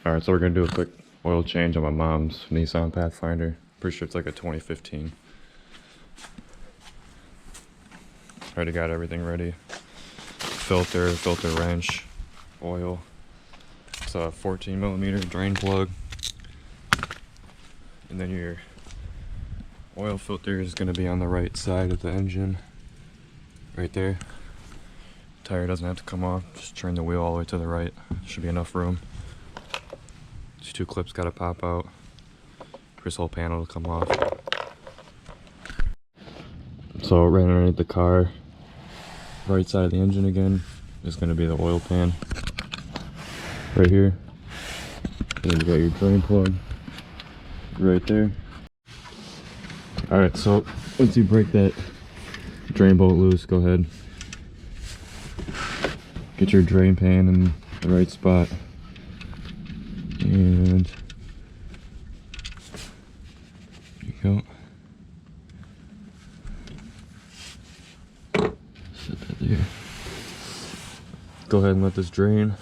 Alright, so we're gonna do a quick oil change on my mom's Nissan Pathfinder. Pretty sure it's like a 2015. Already got everything ready. Filter wrench, oil. It's a 14mm drain plug. And then your oil filter is gonna be on the right side of the engine. Right there. Tire doesn't have to come off, just turn the wheel all the way to the right. Should be enough room. These two clips gotta pop out. This whole panel will come off. So right underneath the car, right side of the engine again, is gonna be the oil pan. Right here. And then you got your drain plug right there. Alright, so once you break that drain bolt loose, go ahead. Get your drain pan in the right spot. And there you go. Set that there. Go ahead and let this drain.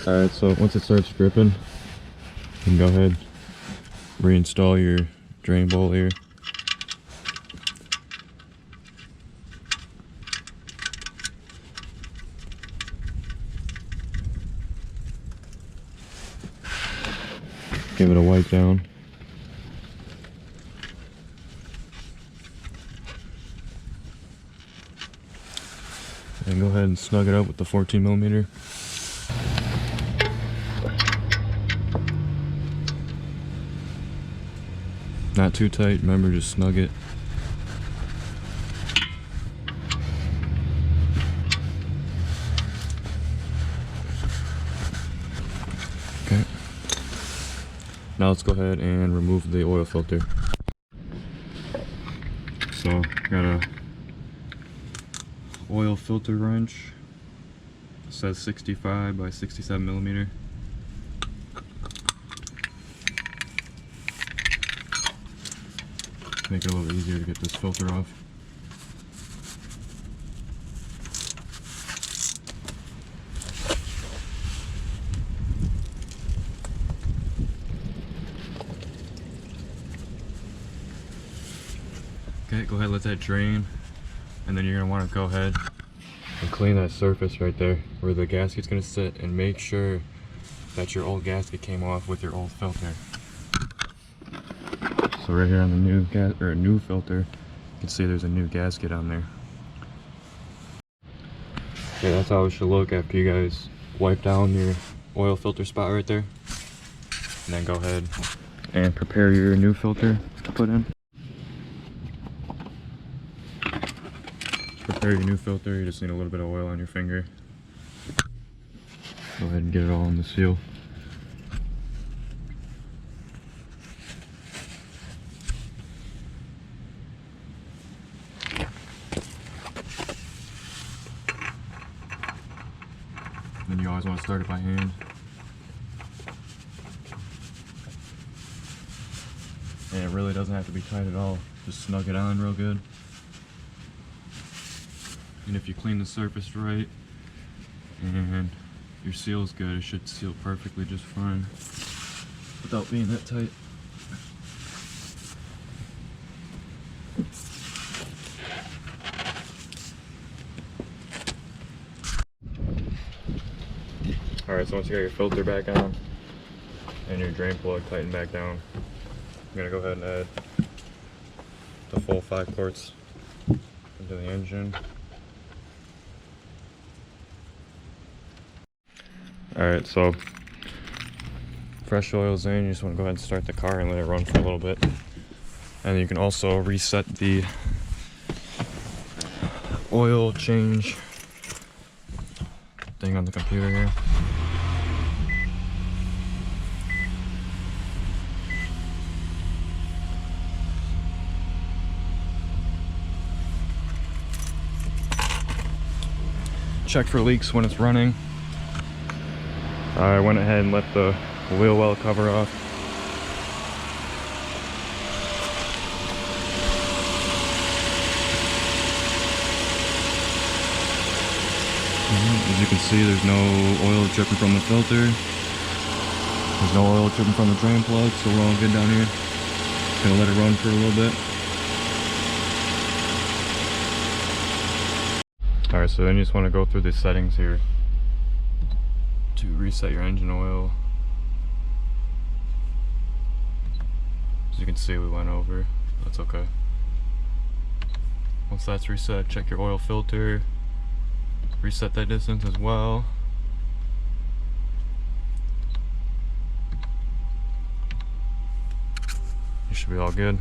Alright, so once it starts dripping, you can go ahead, reinstall your drain bolt here. Give it a wipe down. And go ahead and snug it up with the 14mm. Not too tight, remember, just snug it. Okay. Now let's go ahead and remove the oil filter. So, got a oil filter wrench. It says 65 by 67mm. Make it a little easier to get this filter off. Okay, go ahead, let that drain, and then you're going to want to go ahead and clean that surface right there where the gasket's going to sit, and make sure that your old gasket came off with your old filter. So right here on the new filter, you can see there's a new gasket on there. Okay, that's how it should look after you guys wipe down your oil filter spot right there. And then go ahead and prepare your new filter to put in. Prepare your new filter, you just need a little bit of oil on your finger. Go ahead and get it all in the seal. Then you always want to start it by hand. And it really doesn't have to be tight at all. Just snug it on real good. And if you clean the surface right and your seal's good, it should seal perfectly just fine without being that tight. Alright, so once you got your filter back on and your drain plug tightened back down, I'm going to go ahead and add the full 5 quarts into the engine. Alright, so fresh oil's in, you just want to go ahead and start the car and let it run for a little bit. And you can also reset the oil change thing on the computer here. Check for leaks when it's running. I went ahead and let the wheel well cover off. As you can see, there's no oil dripping from the filter. There's no oil dripping from the drain plug, so we're all good down here. Just gonna let it run for a little bit. Alright, so then you just want to go through the settings here to reset your engine oil. As you can see, we went over. That's okay. Once that's reset, check your oil filter. Reset that distance as well. You should be all good.